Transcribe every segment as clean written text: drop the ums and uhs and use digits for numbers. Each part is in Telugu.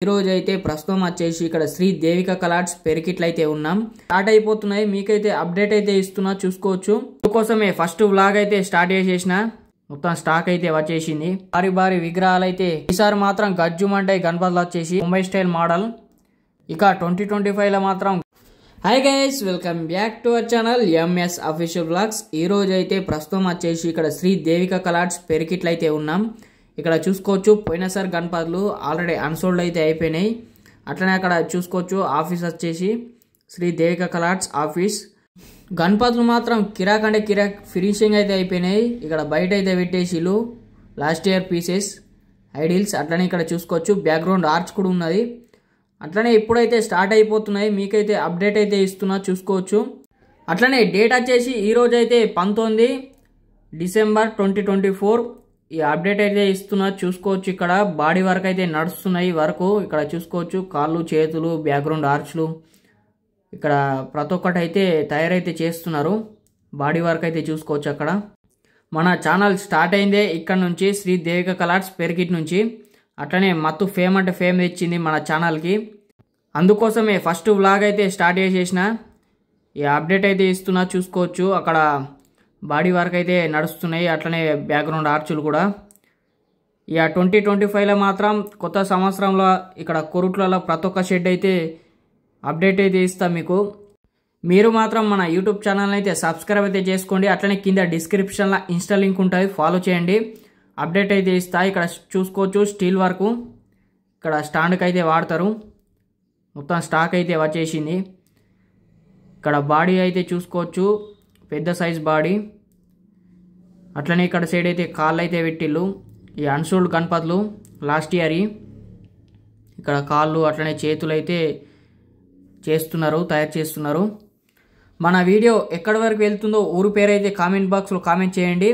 ఈ రోజు అయితే ప్రస్తుతం వచ్చేసి ఇక్కడ శ్రీ దేవిక కలర్స్ పెరికిట్లు అయితే ఉన్నాం. స్టార్ట్ అయిపోతున్నాయి. మీకైతే అప్డేట్ అయితే ఇస్తున్నా చూసుకోవచ్చు. అందుకోసమే ఫస్ట్ వ్లాగ్ అయితే స్టార్ట్ చేసేసిన. మొత్తం స్టాక్ అయితే వచ్చేసింది. భారీ భారీ విగ్రహాలు అయితే ఈసారి మాత్రం గజ్జుమంటాయి. గణపతులు వచ్చేసి ముంబై స్టైల్ మోడల్. ఇక 2025 లో మాత్రం hi guys, welcome back to our channel MS official vlogs. ఈ రోజు అయితే ప్రస్తుతం వచ్చేసి ఇక్కడ శ్రీ దేవిక కలర్స్ పెరికిట్లు అయితే ఉన్నాం. ఇక్కడ చూసుకోవచ్చు పోయినసారి గణపతులు ఆల్రెడీ అన్సోల్డ్ అయితే అయిపోయినాయి. అట్లనే అక్కడ చూసుకోవచ్చు ఆఫీస్ వచ్చేసి శ్రీ దేవిక కలర్స్ ఆఫీస్. గణపతులు మాత్రం కిరాక్ అంటే కిరాక్ ఫినిషింగ్ అయితే అయిపోయినాయి. ఇక్కడ బయట అయితే పెట్టేసిలు లాస్ట్ ఇయర్ పీసెస్ ఐడిల్స్. అట్లనే ఇక్కడ చూసుకోవచ్చు బ్యాక్గ్రౌండ్ ఆర్చ్ కూడా ఉన్నది. అట్లనే ఇప్పుడైతే స్టార్ట్ అయిపోతున్నాయి. మీకైతే అప్డేట్ అయితే ఇస్తున్నా చూసుకోవచ్చు. అట్లనే డేట్ వచ్చేసి ఈరోజు అయితే 19 డిసెంబర్ 2024. ఈ అప్డేట్ అయితే ఇస్తున్నా చూసుకోవచ్చు. ఇక్కడ బాడీ వర్క్ అయితే నడుస్తున్నాయి వరకు. ఇక్కడ చూసుకోవచ్చు కాళ్ళు చేతులు బ్యాక్గ్రౌండ్ ఆర్చ్లు ఇక్కడ ప్రతి ఒక్కటి అయితే తయారైతే చేస్తున్నారు. బాడీ వర్క్ అయితే చూసుకోవచ్చు. అక్కడ మన ఛానల్ స్టార్ట్ అయిందే ఇక్కడ నుంచి శ్రీ దేవిక కలర్స్ పెరికిట్ నుంచి. అట్లనే మత్తు ఫేమ్ అంటే ఫేమ్ తెచ్చింది మన ఛానల్కి. అందుకోసమే ఫస్ట్ వ్లాగ్ అయితే స్టార్ట్ చేసేసిన. ఈ అప్డేట్ అయితే ఇస్తున్నా చూసుకోవచ్చు. అక్కడ బాడీ వర్క్ అయితే నడుస్తున్నాయి. అట్లనే బ్యాక్గ్రౌండ్ ఆర్చులు కూడా. ఇక 2025లో మాత్రం కొత్త సంవత్సరంలో ఇక్కడ కొరుట్లలో ప్రతి ఒక్క షెడ్ అయితే అప్డేట్ అయితే ఇస్తాం మీకు. మీరు మాత్రం మన యూట్యూబ్ ఛానల్ అయితే సబ్స్క్రైబ్ అయితే చేసుకోండి. అట్లనే కింద డిస్క్రిప్షన్లో ఇన్స్టా లింక్ ఉంటుంది, ఫాలో చేయండి. అప్డేట్ అయితే ఇస్తా. ఇక్కడ చూసుకోవచ్చు స్టీల్ వర్క్. ఇక్కడ స్టాండ్కి అయితే వాడతారు. మొత్తం స్టాక్ అయితే వచ్చేసింది. ఇక్కడ బాడీ అయితే చూసుకోవచ్చు పెద్ద సైజ్ బాడీ. అట్లనే ఇక్కడ సైడ్ అయితే కాళ్ళు అయితే పెట్టిళ్ళు. ఈ అన్సోల్డ్ గణపతులు లాస్ట్ ఇయర్. ఇక్కడ కాళ్ళు అట్లనే చేతులు అయితే చేస్తున్నారు, తయారు చేస్తున్నారు. మన వీడియో ఎక్కడి వరకు వెళ్తుందో ఊరు పేరు అయితే కామెంట్ బాక్స్లో కామెంట్ చేయండి.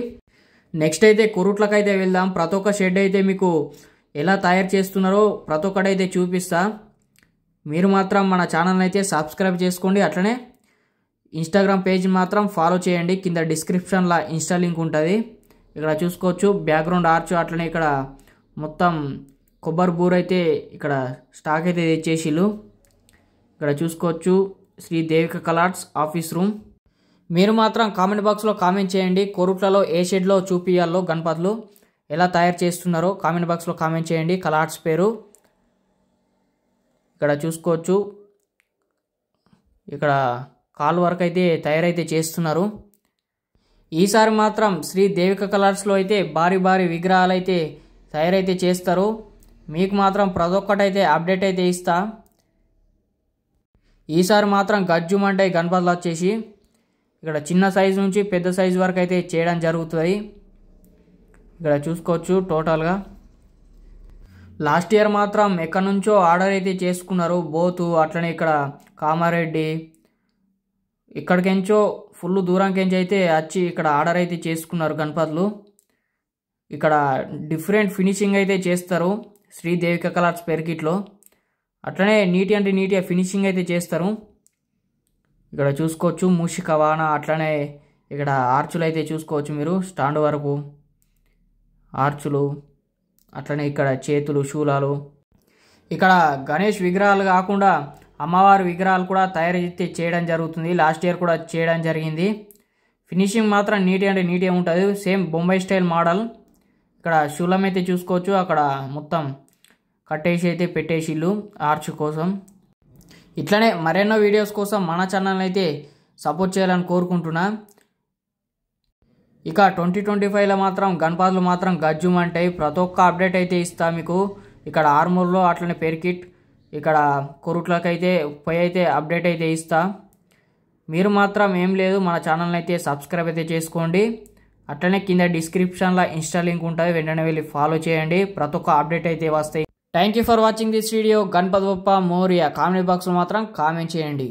నెక్స్ట్ అయితే కొరుట్లకు అయితే వెళ్దాం. ప్రతి ఒక్క షెడ్ అయితే మీకు ఎలా తయారు చేస్తున్నారో ప్రతి ఒక్కటైతే చూపిస్తా. మీరు మాత్రం మన ఛానల్ అయితే సబ్స్క్రైబ్ చేసుకోండి. అట్లనే ఇన్స్టాగ్రామ్ పేజ్ మాత్రం ఫాలో చేయండి. కింద డిస్క్రిప్షన్లో ఇన్స్టా లింక్ ఉంటుంది. ఇక్కడ చూసుకోవచ్చు బ్యాక్గ్రౌండ్ ఆర్చ్. అట్లనే ఇక్కడ మొత్తం కొబ్బరి బూర అయితే ఇక్కడ స్టాక్ అయితే తెచ్చేసిళ్ళు. ఇక్కడ చూసుకోవచ్చు Shri Devika colours office room. మీరు మాత్రం కామెంట్ బాక్స్లో కామెంట్ చేయండి. కొరుట్లలో ఏ షెడ్లో చూపియాలో గణపతులు ఎలా తయారు చేస్తున్నారో కామెంట్ బాక్స్లో కామెంట్ చేయండి. కలర్స్ పేరు ఇక్కడ చూసుకోవచ్చు. ఇక్కడ కాల్ వర్క్ అయితే తయారైతే చేస్తున్నారు. ఈసారి మాత్రం శ్రీ దేవిక కలర్స్లో అయితే భారీ భారీ విగ్రహాలు అయితే తయారైతే చేస్తారు. మీకు మాత్రం ప్రతి ఒక్కటైతే అప్డేట్ అయితే ఇస్తా. ఈసారి మాత్రం గజ్జుమంటాయి గణపతులు వచ్చేసి. ఇక్కడ చిన్న సైజు నుంచి పెద్ద సైజు వరకు అయితే చేయడం జరుగుతుంది. ఇక్కడ చూసుకోవచ్చు టోటల్గా. లాస్ట్ ఇయర్ మాత్రం ఎక్కడి నుంచో ఆర్డర్ అయితే చేసుకున్నారు. బోతు అట్లనే ఇక్కడ కామారెడ్డి ఇక్కడికెంచో ఫుల్ దూరంకెంచి అయితే వచ్చి ఇక్కడ ఆర్డర్ అయితే చేసుకున్నారు గణపతులు. ఇక్కడ డిఫరెంట్ ఫినిషింగ్ అయితే చేస్తారు శ్రీ దేవిక కలర్స్ పెరికిట్లో. అట్లనే నీటి అంటే నీట్గా ఫినిషింగ్ అయితే చేస్తారు. ఇక్కడ చూసుకోవచ్చు మూషిక వాహన. అట్లనే ఇక్కడ ఆర్చులు అయితే చూసుకోవచ్చు మీరు స్టాండ్ వరకు ఆర్చులు. అట్లనే ఇక్కడ చేతులు శూలాలు. ఇక్కడ గణేష్ విగ్రహాలు కాకుండా అమ్మవారి విగ్రహాలు కూడా తయారు అయితే చేయడం జరుగుతుంది. లాస్ట్ ఇయర్ కూడా చేయడం జరిగింది. ఫినిషింగ్ మాత్రం నీట్ అంటే నీట్గా ఉంటుంది. Same Bombay style model. ఇక్కడ శూలం అయితే చూసుకోవచ్చు. అక్కడ మొత్తం కట్టేసి అయితే పెట్టేసిళ్ళు ఆర్చ్ కోసం. ఇట్లనే మరెన్నో వీడియోస్ కోసం మన ఛానల్ అయితే సపోర్ట్ చేయాలని కోరుకుంటున్నా. ఇక 2025లో మాత్రం గణపతులు మాత్రం గజ్జుమంటాయి. ప్రతి ఒక్క అప్డేట్ అయితే ఇస్తా మీకు. ఇక్కడ ఆర్మూర్లో అట్లనే పెరికిట్. ఇక్కడ కొరుట్లకైతే పోయి అయితే అప్డేట్ అయితే ఇస్తా. మీరు మాత్రం ఏం లేదు మన ఛానల్ని అయితే సబ్స్క్రైబ్ అయితే చేసుకోండి. అట్లనే కింద డిస్క్రిప్షన్లో ఇన్స్టా లింక్ ఉంటుంది, వెంటనే వెళ్ళి ఫాలో చేయండి. ప్రతి ఒక్క అప్డేట్ అయితే వస్తాయి. Thank you for watching this video. Ganapati Bappa Morya. Comment బాక్స్లో మాత్రం కామెంట్ చేయండి.